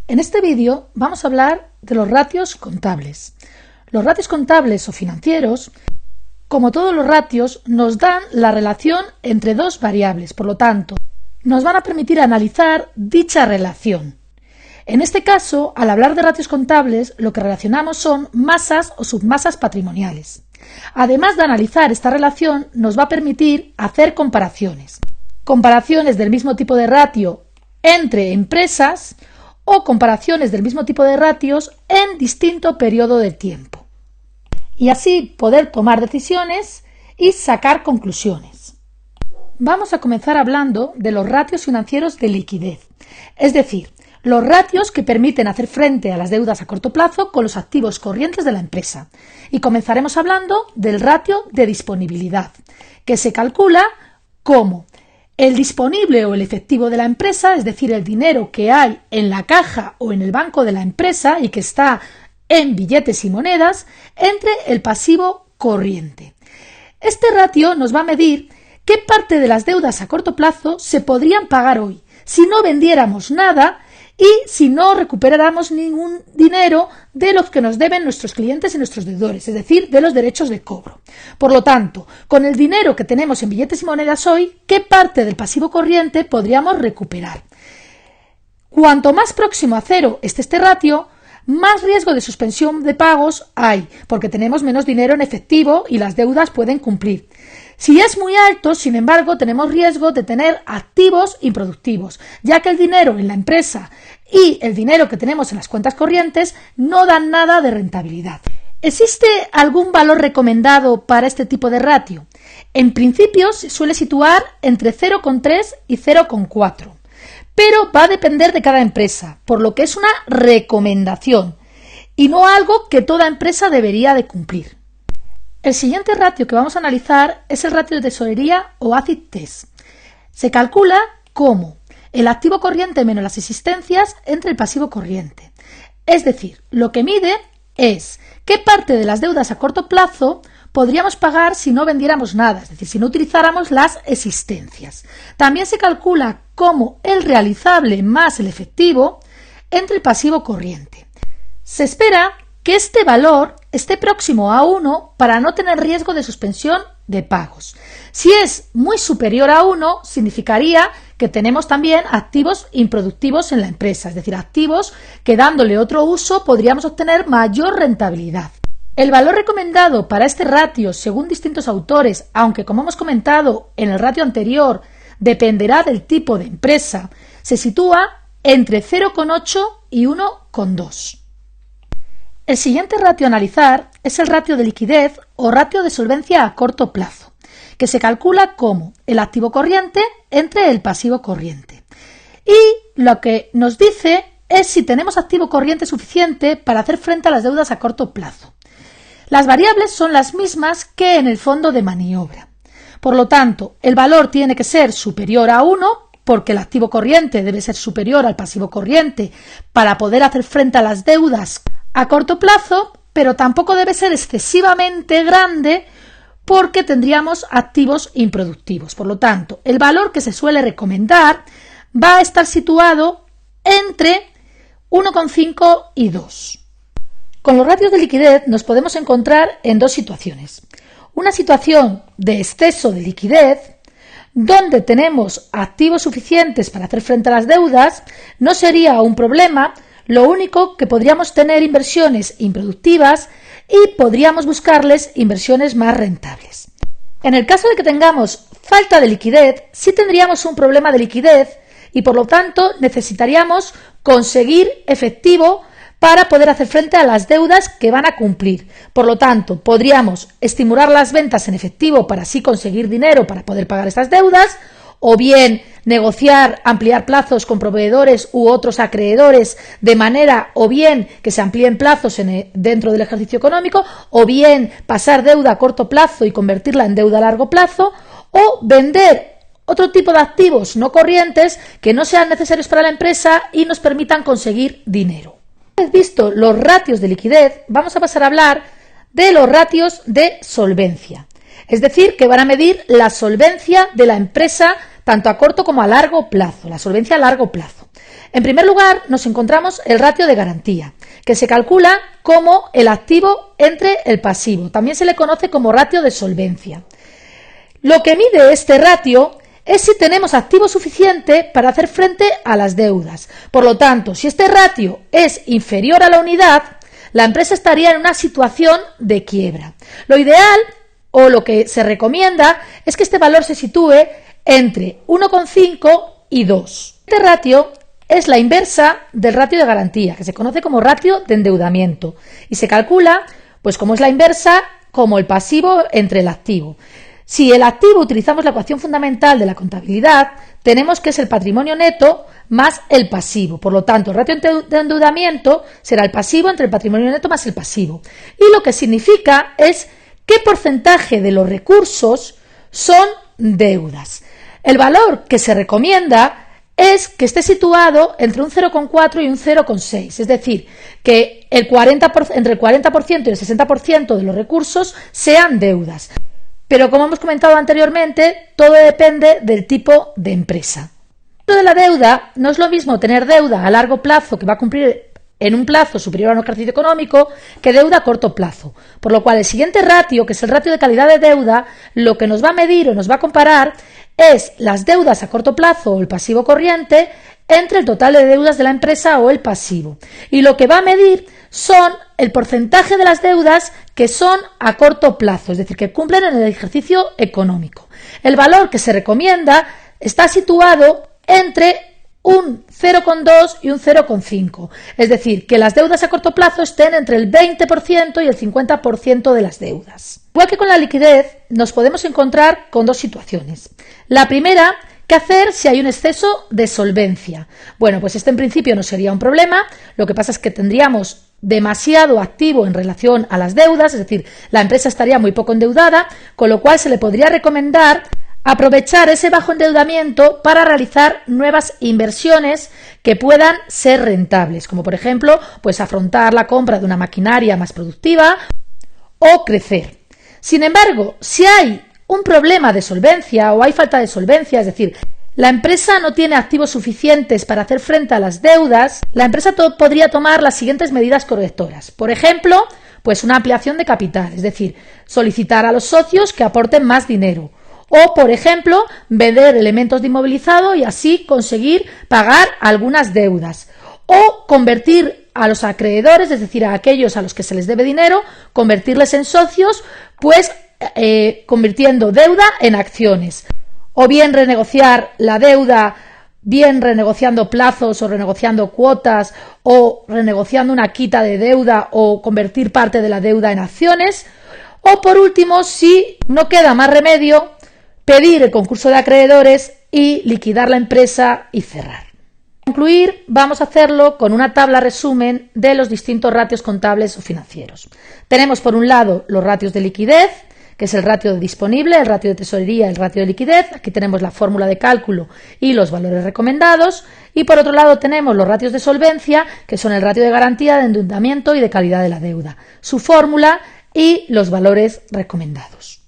En este vídeo vamos a hablar de los ratios contables. Los ratios contables o financieros, como todos los ratios, nos dan la relación entre dos variables, por lo tanto, nos van a permitir analizar dicha relación. En este caso, al hablar de ratios contables, lo que relacionamos son masas o submasas patrimoniales. Además de analizar esta relación, nos va a permitir hacer comparaciones. Comparaciones del mismo tipo de ratio entre empresas o comparaciones del mismo tipo de ratios en distinto periodo de tiempo. Y así poder tomar decisiones y sacar conclusiones. Vamos a comenzar hablando de los ratios financieros de liquidez, es decir, los ratios que permiten hacer frente a las deudas a corto plazo con los activos corrientes de la empresa. Y comenzaremos hablando del ratio de disponibilidad, que se calcula como el disponible o el efectivo de la empresa, es decir, el dinero que hay en la caja o en el banco de la empresa y que está en billetes y monedas, entre el pasivo corriente. Este ratio nos va a medir qué parte de las deudas a corto plazo se podrían pagar hoy, si no vendiéramos nada y si no recuperáramos ningún dinero de los que nos deben nuestros clientes y nuestros deudores, es decir, de los derechos de cobro. Por lo tanto, con el dinero que tenemos en billetes y monedas hoy, ¿qué parte del pasivo corriente podríamos recuperar? Cuanto más próximo a cero esté este ratio, más riesgo de suspensión de pagos hay, porque tenemos menos dinero en efectivo y las deudas pueden cumplir. Si es muy alto, sin embargo, tenemos riesgo de tener activos improductivos, ya que el dinero en la empresa y el dinero que tenemos en las cuentas corrientes no dan nada de rentabilidad. ¿Existe algún valor recomendado para este tipo de ratio? En principio se suele situar entre 0,3 y 0,4, pero va a depender de cada empresa, por lo que es una recomendación y no algo que toda empresa debería de cumplir. El siguiente ratio que vamos a analizar es el ratio de tesorería o acid test. Se calcula como el activo corriente menos las existencias entre el pasivo corriente. Es decir, lo que mide es qué parte de las deudas a corto plazo podríamos pagar si no vendiéramos nada, es decir, si no utilizáramos las existencias. También se calcula como el realizable más el efectivo entre el pasivo corriente. Se espera que este valor esté próximo a 1 para no tener riesgo de suspensión de pagos. Si es muy superior a 1, significaría que tenemos también activos improductivos en la empresa, es decir, activos que dándole otro uso podríamos obtener mayor rentabilidad. El valor recomendado para este ratio, según distintos autores, aunque como hemos comentado en el ratio anterior, dependerá del tipo de empresa, se sitúa entre 0,8 y 1,2. El siguiente ratio a analizar es el ratio de liquidez o ratio de solvencia a corto plazo, que se calcula como el activo corriente entre el pasivo corriente. Y lo que nos dice es si tenemos activo corriente suficiente para hacer frente a las deudas a corto plazo. Las variables son las mismas que en el fondo de maniobra. Por lo tanto, el valor tiene que ser superior a 1, porque el activo corriente debe ser superior al pasivo corriente para poder hacer frente a las deudas a corto plazo, pero tampoco debe ser excesivamente grande porque tendríamos activos improductivos. Por lo tanto, el valor que se suele recomendar va a estar situado entre 1,5 y 2. Con los ratios de liquidez nos podemos encontrar en dos situaciones. Una situación de exceso de liquidez, donde tenemos activos suficientes para hacer frente a las deudas, no sería un problema. Lo único que podríamos tener inversiones improductivas y podríamos buscarles inversiones más rentables. En el caso de que tengamos falta de liquidez, sí tendríamos un problema de liquidez y por lo tanto necesitaríamos conseguir efectivo para poder hacer frente a las deudas que van a cumplir. Por lo tanto, podríamos estimular las ventas en efectivo para así conseguir dinero para poder pagar estas deudas, o bien negociar, ampliar plazos con proveedores u otros acreedores de manera o bien que se amplíen plazos dentro del ejercicio económico, o bien pasar deuda a corto plazo y convertirla en deuda a largo plazo, o vender otro tipo de activos no corrientes que no sean necesarios para la empresa y nos permitan conseguir dinero. Una vez visto los ratios de liquidez, vamos a pasar a hablar de los ratios de solvencia. Es decir, que van a medir la solvencia de la empresa tanto a corto como a largo plazo, la solvencia a largo plazo. En primer lugar, nos encontramos el ratio de garantía, que se calcula como el activo entre el pasivo. También se le conoce como ratio de solvencia. Lo que mide este ratio es si tenemos activo suficiente para hacer frente a las deudas. Por lo tanto, si este ratio es inferior a la unidad, la empresa estaría en una situación de quiebra. Lo ideal o lo que se recomienda es que este valor se sitúe entre 1,5 y 2. Este ratio es la inversa del ratio de garantía, que se conoce como ratio de endeudamiento, y se calcula, pues como es la inversa, como el pasivo entre el activo. Si el activo utilizamos la ecuación fundamental de la contabilidad, tenemos que es el patrimonio neto más el pasivo. Por lo tanto, el ratio de endeudamiento será el pasivo entre el patrimonio neto más el pasivo. Y lo que significa es qué porcentaje de los recursos son deudas. El valor que se recomienda es que esté situado entre un 0,4 y un 0,6, es decir, que entre el 40% y el 60% de los recursos sean deudas. Pero como hemos comentado anteriormente, todo depende del tipo de empresa. Dentro de la deuda, no es lo mismo tener deuda a largo plazo que va a cumplir en un plazo superior a un ejercicio económico que deuda a corto plazo. Por lo cual el siguiente ratio, que es el ratio de calidad de deuda, lo que nos va a medir o nos va a comparar es las deudas a corto plazo o el pasivo corriente entre el total de deudas de la empresa o el pasivo. Y lo que va a medir son el porcentaje de las deudas que son a corto plazo, es decir, que cumplen en el ejercicio económico. El valor que se recomienda está situado entre un 0,2 y un 0,5, es decir, que las deudas a corto plazo estén entre el 20% y el 50% de las deudas. Igual que con la liquidez, nos podemos encontrar con dos situaciones. La primera, ¿qué hacer si hay un exceso de solvencia? Bueno, pues este en principio no sería un problema, lo que pasa es que tendríamos demasiado activo en relación a las deudas, es decir, la empresa estaría muy poco endeudada, con lo cual se le podría recomendar aprovechar ese bajo endeudamiento para realizar nuevas inversiones que puedan ser rentables, como por ejemplo, pues afrontar la compra de una maquinaria más productiva o crecer. Sin embargo, si hay un problema de solvencia o hay falta de solvencia, es decir, la empresa no tiene activos suficientes para hacer frente a las deudas, la empresa podría tomar las siguientes medidas correctoras. Por ejemplo, pues una ampliación de capital, es decir, solicitar a los socios que aporten más dinero. O, por ejemplo, vender elementos de inmovilizado y así conseguir pagar algunas deudas. O convertir a los acreedores, es decir, a aquellos a los que se les debe dinero, convertirles en socios, pues convirtiendo deuda en acciones. O bien renegociar la deuda, bien renegociando plazos o renegociando cuotas o renegociando una quita de deuda o convertir parte de la deuda en acciones. O por último, si no queda más remedio, pedir el concurso de acreedores y liquidar la empresa y cerrar. Para concluir, vamos a hacerlo con una tabla resumen de los distintos ratios contables o financieros. Tenemos por un lado los ratios de liquidez, que es el ratio disponible, el ratio de tesorería, el ratio de liquidez. Aquí tenemos la fórmula de cálculo y los valores recomendados. Y por otro lado tenemos los ratios de solvencia, que son el ratio de garantía, de endeudamiento y de calidad de la deuda, su fórmula y los valores recomendados.